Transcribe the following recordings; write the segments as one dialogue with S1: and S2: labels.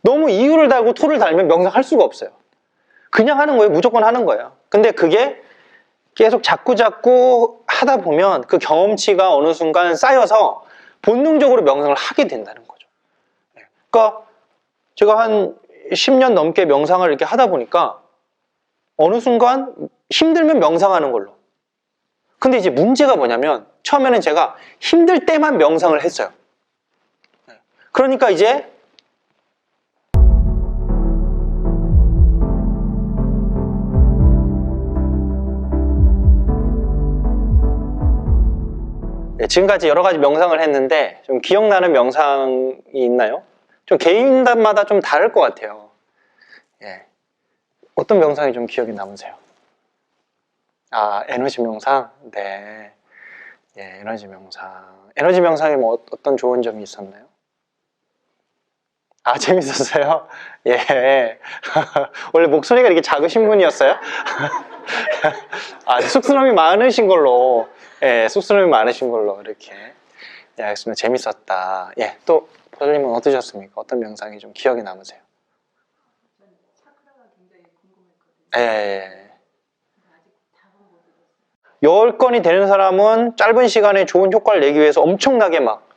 S1: 너무 이유를 달고 to를 달면 명상할 수가 없어요. 그냥 하는 거예요. 무조건 하는 거예요. 근데 그게 계속 자꾸 하다 보면 그 경험치가 어느 순간 쌓여서 본능적으로 명상을 하게 된다는 거죠. 그러니까 제가 한 10년 넘게 명상을 이렇게 하다 보니까 어느 순간 힘들면 명상하는 걸로. 근데 이제 문제가 뭐냐면 처음에는 제가 힘들 때만 명상을 했어요. 그러니까 이제 지금까지 여러 가지 명상을 했는데 좀 기억나는 명상이 있나요? 좀 개인마다 좀 다를 것 같아요. 예. 어떤 명상이 좀 기억에 남으세요? 아, 에너지 명상? 네. 예, 에너지 명상. 에너지 명상에 뭐 어떤 좋은 점이 있었나요? 아, 재밌었어요? 예. 원래 목소리가 이렇게 작으신 분이었어요? 아, 쑥스러움이 많으신 걸로. 예, 쑥스러움이 많으신 걸로 이렇게. 예, 알겠습니다. 재밌었다. 예, 또 보살님은 어떠셨습니까? 어떤 명상이 좀 기억에 남으세요?
S2: 차크라가 굉장히 궁금했거든요.
S1: 예.
S2: 아직 답은 못 들었어요.
S1: 10건이 되는 사람은 짧은 시간에 좋은 효과를 내기 위해서 엄청나게 막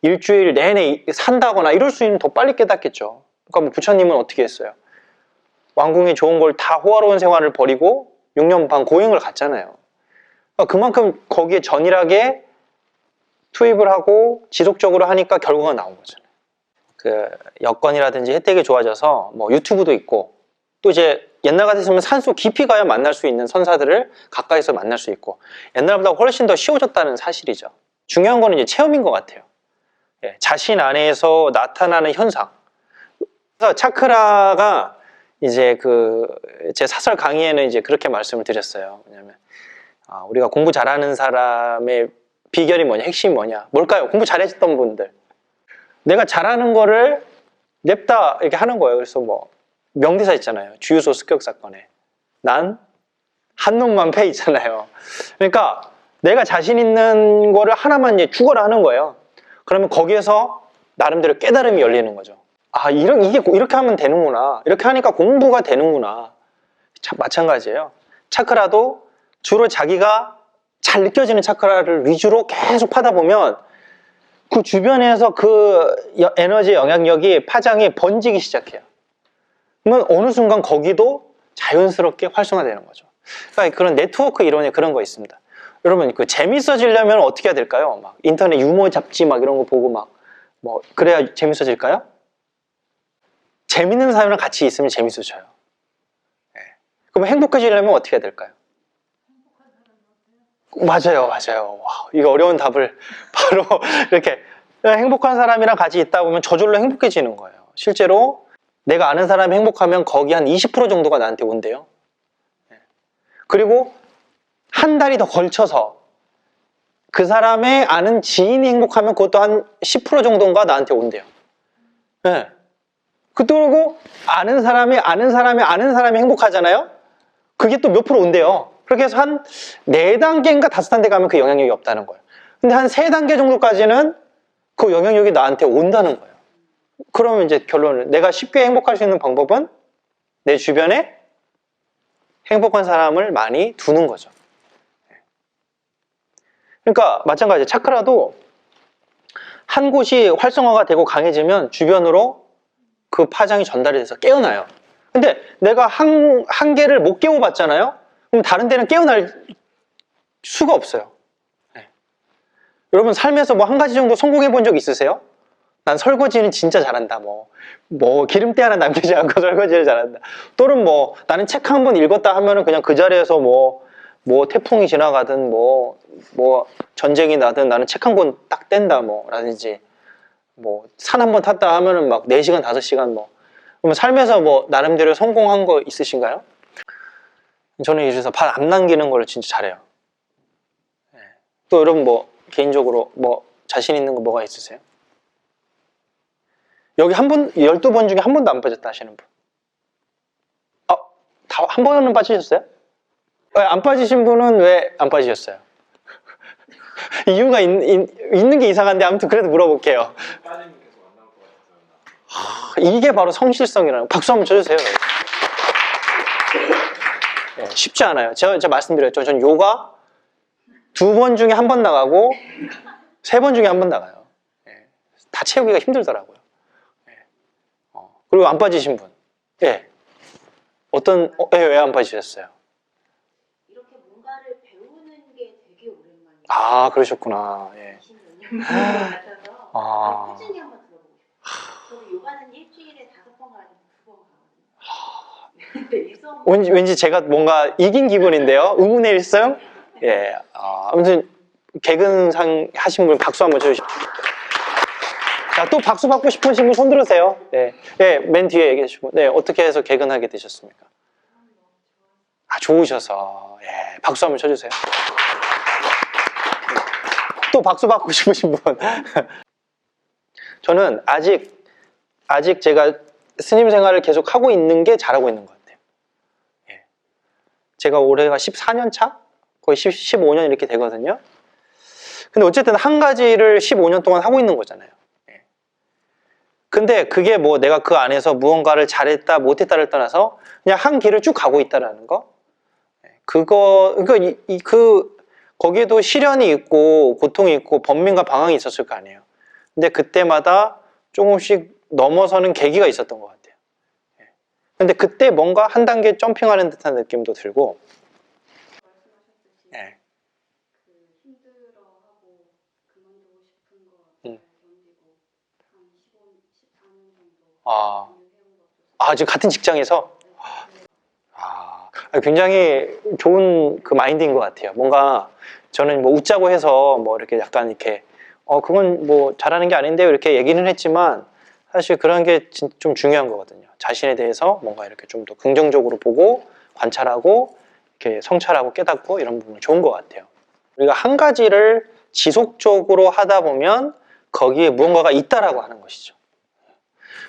S1: 일주일 내내 산다거나 이럴 수 있는 더 빨리 깨닫겠죠. 그러니까 뭐 부처님은 어떻게 했어요? 왕궁에 좋은 걸 다 호화로운 생활을 버리고 6년 반 고행을 갔잖아요. 그러니까 그만큼 거기에 전일하게 투입을 하고 지속적으로 하니까 결과가 나온 거잖아요. 그 여건이라든지 혜택이 좋아져서 뭐 유튜브도 있고 또 이제 옛날 같았으면 산속 깊이 가야 만날 수 있는 선사들을 가까이서 만날 수 있고 옛날보다 훨씬 더 쉬워졌다는 사실이죠. 중요한 거는 이제 체험인 것 같아요. 예, 자신 안에서 나타나는 현상. 그래서 차크라가 이제 제 사설 강의에는 이제 그렇게 말씀을 드렸어요. 왜냐면 우리가 공부 잘하는 사람의 비결이 뭐냐, 핵심이 뭐냐, 뭘까요? 공부 잘했던 분들. 내가 잘하는 거를 냅다 이렇게 하는 거예요. 그래서 뭐 명대사 있잖아요. 주유소 습격 사건에 난 한 놈만 패 있잖아요. 그러니까 내가 자신 있는 거를 하나만 이제 죽어라 하는 거예요. 그러면 거기에서 나름대로 깨달음이 열리는 거죠. 아, 이렇게 하면 되는구나. 이렇게 하니까 공부가 되는구나. 마찬가지예요. 차크라도 주로 자기가 잘 느껴지는 차크라를 위주로 계속 파다 보면 그 주변에서 그 에너지 영향력이 파장이 번지기 시작해요. 그러면 어느 순간 거기도 자연스럽게 활성화되는 거죠. 그러니까 그런 네트워크 이론에 그런 거 있습니다. 여러분 재밌어지려면 어떻게 해야 될까요? 막 인터넷 유머 잡지 막 이런 거 보고 막 뭐 그래야 재밌어질까요? 재밌는 사람이랑 같이 있으면 재밌어져요. 네. 그럼 행복해지려면 어떻게 해야 될까요? 맞아요. 와, 이거 어려운 답을 바로 이렇게 행복한 사람이랑 같이 있다 보면 저절로 행복해지는 거예요. 실제로 내가 아는 사람이 행복하면 거기 한 20% 정도가 나한테 온대요. 그리고 한 달이 더 걸쳐서 그 사람의 아는 지인이 행복하면 그것도 한 10% 정도인가 나한테 온대요. 네. 그러고 아는 사람이 행복하잖아요. 그게 또 몇 프로 온대요. 그렇게 해서 한 4단계인가 5단계 가면 그 영향력이 없다는 거예요. 근데 한 3단계 정도까지는 그 영향력이 나한테 온다는 거예요. 그러면 이제 결론은 내가 쉽게 행복할 수 있는 방법은 내 주변에 행복한 사람을 많이 두는 거죠. 그러니까 마찬가지예요. 차크라도 한 곳이 활성화가 되고 강해지면 주변으로 그 파장이 전달이 돼서 깨어나요. 근데 내가 한 개를 못 깨워봤잖아요? 그럼 다른 데는 깨어날 수가 없어요. 네. 여러분 삶에서 뭐 한 가지 정도 성공해 본 적 있으세요? 난 설거지는 진짜 잘한다. 뭐 기름때 하나 남기지 않고 설거지를 잘한다. 또는 뭐 나는 책 한 번 읽었다 하면은 그냥 그 자리에서 뭐 태풍이 지나가든 뭐 전쟁이 나든 나는 책 한 권 딱 뗀다 라든지 뭐 산 한 번 탔다 하면은 막 4시간 5시간 그러면 삶에서 뭐 나름대로 성공한 거 있으신가요? 저는 이래서 발 안 남기는 걸 진짜 잘해요. 네. 또 여러분 뭐 개인적으로 뭐 자신 있는 거 뭐가 있으세요? 여기 12번 중에 한 번도 안 빠졌다 하시는 분. 다 한 번은 빠지셨어요? 안 빠지신 분은 왜 안 빠지셨어요? 이유가 있는 게 이상한데 아무튼 그래도 물어볼게요.
S3: 빠지면 계속 안 나올 것 같아서.
S1: 이게 바로 성실성이라는, 박수 한번 쳐주세요. 네, 쉽지 않아요. 제가 말씀드렸죠. 전 요가 2번 중에 1번 나가고 3번 중에 1번 나가요. 네, 다 채우기가 힘들더라고요. 네. 그리고 안 빠지신 분, 예, 왜 안 빠지셨어요?
S2: 이렇게 뭔가를 배우는 게 되게 오랜만이에요.
S1: 그러셨구나. 예.
S2: 20몇 년 같아서
S1: 아.
S2: 꾸준히 한번 들어보고 싶어요. 저도 요가는 일주일에 5번 가는데 2번 가거든요. 근데 이 수업
S1: 왠지 제가 뭔가 이긴 기분인데요. 의문의 일성? 예. 아무튼 개근상 하신 분 박수 한번 쳐주십시오. 자, 또 박수 받고 싶으신 분 손 들으세요. 네. 네, 맨 뒤에 계시고. 네, 어떻게 해서 개근하게 되셨습니까? 좋으셔서. 예, 박수 한번 쳐주세요. 또 박수 받고 싶으신 분. 저는 아직 제가 스님 생활을 계속 하고 있는 게 잘하고 있는 것 같아요. 예. 제가 올해가 14년 차? 거의 15년 이렇게 되거든요. 근데 어쨌든 한 가지를 15년 동안 하고 있는 거잖아요. 예. 근데 그게 뭐 내가 그 안에서 무언가를 잘했다, 못했다를 떠나서 그냥 한 길을 쭉 가고 있다라는 거. 그러니까 거기에도 시련이 있고 고통이 있고 번민과 방황이 있었을 거 아니에요. 근데 그때마다 조금씩 넘어서는 계기가 있었던 것 같아요. 근데 그때 뭔가 한 단계 점핑하는 듯한 느낌도 들고.
S2: 말씀하셨듯이
S1: 예.
S2: 그 힘들어하고 그만두고 싶은 거 잘 견디고 한 14년 정도 해온 것도
S1: 지금 같은 직장에서? 굉장히 좋은 그 마인드인 것 같아요. 뭔가 저는 뭐 웃자고 해서 뭐 이렇게 약간 이렇게 그건 뭐 잘하는 게 아닌데요 이렇게 얘기는 했지만 사실 그런 게 좀 중요한 거거든요. 자신에 대해서 뭔가 이렇게 좀 더 긍정적으로 보고 관찰하고 이렇게 성찰하고 깨닫고 이런 부분이 좋은 것 같아요. 우리가 한 가지를 지속적으로 하다 보면 거기에 무언가가 있다라고 하는 것이죠.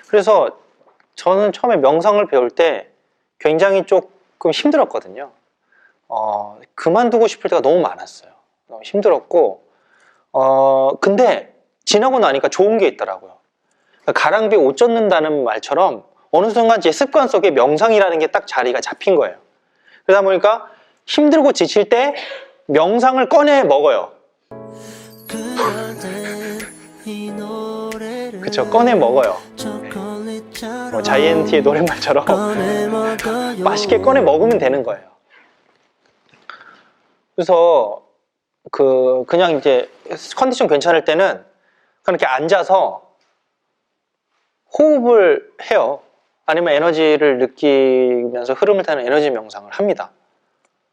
S1: 그래서 저는 처음에 명상을 배울 때 굉장히 조금 힘들었거든요. 그만두고 싶을 때가 너무 많았어요. 너무 힘들었고, 근데 지나고 나니까 좋은 게 있더라고요. 가랑비에 옷 젖는다는 말처럼 어느 순간 제 습관 속에 명상이라는 게 딱 자리가 잡힌 거예요. 그러다 보니까 힘들고 지칠 때 명상을 꺼내 먹어요. 그쵸, 꺼내 먹어요. 뭐 자이언티의 노랫말처럼 맛있게 꺼내 먹으면 되는 거예요. 그래서 그냥 이제 컨디션 괜찮을 때는 그렇게 앉아서 호흡을 해요. 아니면 에너지를 느끼면서 흐름을 타는 에너지 명상을 합니다.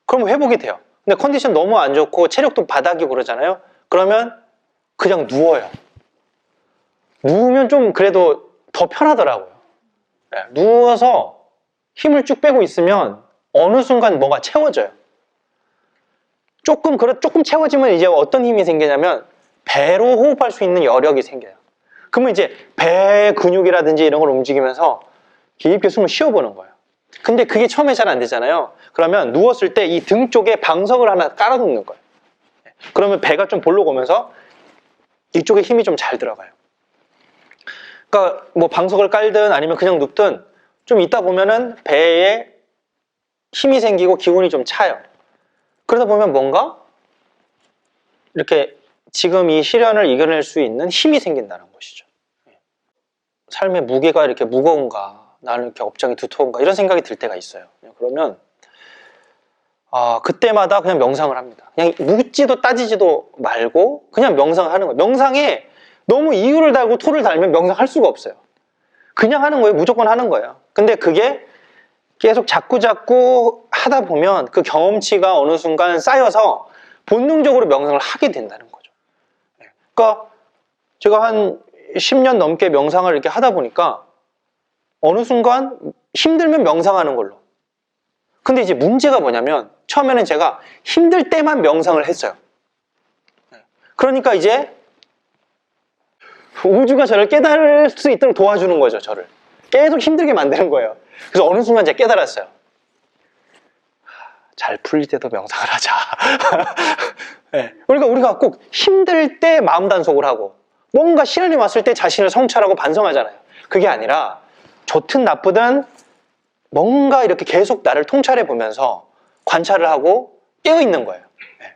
S1: 그럼 회복이 돼요. 근데 컨디션 너무 안 좋고 체력도 바닥이고 그러잖아요. 그러면 그냥 누워요. 누우면 좀 그래도 더 편하더라고요. 네, 누워서 힘을 쭉 빼고 있으면 어느 순간 뭐가 채워져요. 조금 채워지면 이제 어떤 힘이 생기냐면 배로 호흡할 수 있는 여력이 생겨요. 그러면 이제 배 근육이라든지 이런 걸 움직이면서 깊게 숨을 쉬어보는 거예요. 근데 그게 처음에 잘 안 되잖아요. 그러면 누웠을 때 이 등 쪽에 방석을 하나 깔아놓는 거예요. 그러면 배가 좀 볼록 오면서 이쪽에 힘이 좀 잘 들어가요. 그러니까 뭐 방석을 깔든 아니면 그냥 눕든 좀 있다 보면은 배에 힘이 생기고 기운이 좀 차요. 그러다 보면 뭔가 이렇게 지금 이 시련을 이겨낼 수 있는 힘이 생긴다는 것이죠. 삶의 무게가 이렇게 무거운가, 나는 이렇게 업장이 두터운가 이런 생각이 들 때가 있어요. 그러면 그때마다 그냥 명상을 합니다. 그냥 묻지도 따지지도 말고 그냥 명상을 하는 거예요. 명상에 너무 이유를 달고 토를 달면 명상할 수가 없어요. 그냥 하는 거예요. 무조건 하는 거예요. 근데 그게 계속 자꾸 하다 보면 그 경험치가 어느 순간 쌓여서 본능적으로 명상을 하게 된다는 거죠. 그러니까 제가 한 10년 넘게 명상을 이렇게 하다 보니까 어느 순간 힘들면 명상하는 걸로. 근데 이제 문제가 뭐냐면 처음에는 제가 힘들 때만 명상을 했어요. 그러니까 이제 우주가 저를 깨달을 수 있도록 도와주는 거죠. 저를 계속 힘들게 만드는 거예요. 그래서 어느 순간 제가 깨달았어요. 잘 풀릴 때도 명상을 하자. 네. 그러니까 우리가 꼭 힘들 때 마음 단속을 하고 뭔가 시련이 왔을 때 자신을 성찰하고 반성하잖아요. 그게 아니라 좋든 나쁘든 뭔가 이렇게 계속 나를 통찰해 보면서 관찰을 하고 깨어 있는 거예요. 네.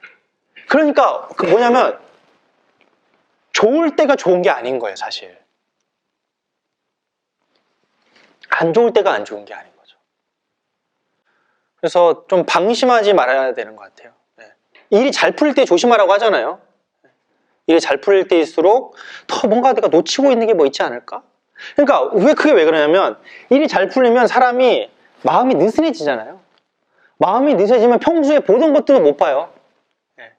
S1: 그러니까 그 뭐냐면 좋을 때가 좋은 게 아닌 거예요, 사실. 안 좋을 때가 안 좋은 게 아닌 거죠. 그래서 좀 방심하지 말아야 되는 것 같아요. 네. 일이 잘 풀릴 때 조심하라고 하잖아요. 일이 잘 풀릴 때일수록 더 뭔가 내가 놓치고 있는 게 뭐 있지 않을까? 그러니까 그게 왜 그러냐면 일이 잘 풀리면 사람이 마음이 느슨해지잖아요. 마음이 느슨해지면 평소에 보던 것들도 못 봐요. 네.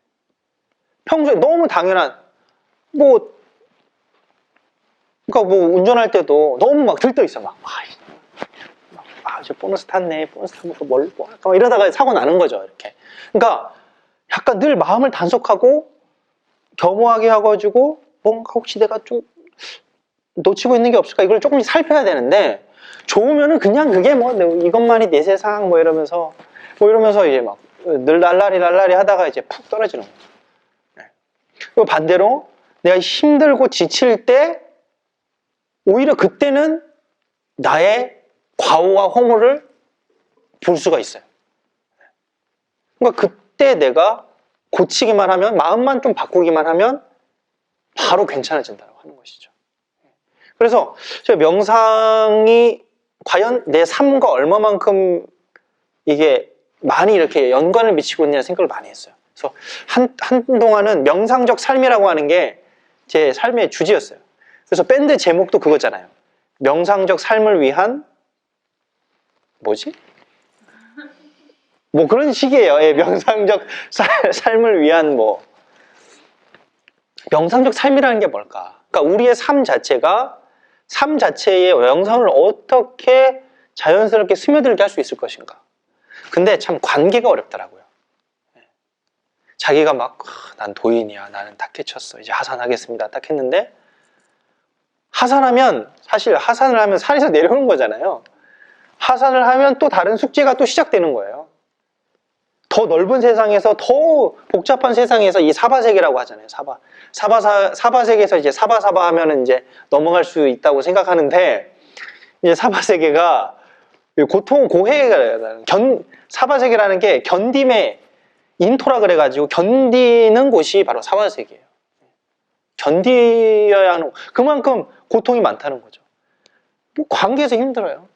S1: 평소에 너무 당연한 그러니까 운전할 때도 너무 막 들떠 있어. 저 보너스 탔네. 보너스 타면서 이러다가 사고 나는 거죠. 이렇게. 그러니까 약간 늘 마음을 단속하고 겸허하게 하가지고 뭔가 혹시 내가 좀 놓치고 있는 게 없을까 이걸 조금씩 살펴야 되는데 좋으면은 그냥 그게 이것만이 내 세상 이러면서 이제 막 늘 날라리 하다가 이제 푹 떨어지는 거죠. 네. 그리고 반대로 내가 힘들고 지칠 때 오히려 그때는 나의 과오와 허물을 볼 수가 있어요. 그러니까 그때 내가 고치기만 하면, 마음만 좀 바꾸기만 하면 바로 괜찮아진다고 하는 것이죠. 그래서 제가 명상이 과연 내 삶과 얼마만큼 이게 많이 이렇게 연관을 미치고 있느냐 생각을 많이 했어요. 그래서 한동안은 명상적 삶이라고 하는 게 제 삶의 주제였어요. 그래서 밴드 제목도 그거잖아요. 명상적 삶을 위한 그런 식이에요. 예, 명상적 삶을 위한 명상적 삶이라는 게 뭘까? 그러니까 우리의 삶 자체의 명상을 어떻게 자연스럽게 스며들게 할 수 있을 것인가? 근데 참 관계가 어렵더라고요. 자기가 난 도인이야. 나는 딱 해쳤어. 이제 하산하겠습니다. 딱 했는데 사실 하산을 하면 산에서 내려오는 거잖아요. 하산을 하면 또 다른 숙제가 또 시작되는 거예요. 더 넓은 세상에서 더 복잡한 세상에서 이 사바세계라고 하잖아요. 사바세계에서 이제 사바사바 하면은 이제 넘어갈 수 있다고 생각하는데 이제 사바세계가 사바세계라는 게 견딤의 인토라 그래가지고 견디는 곳이 바로 사바세계예요. 견디어야 하는 그만큼 고통이 많다는 거죠. 관계에서 힘들어요.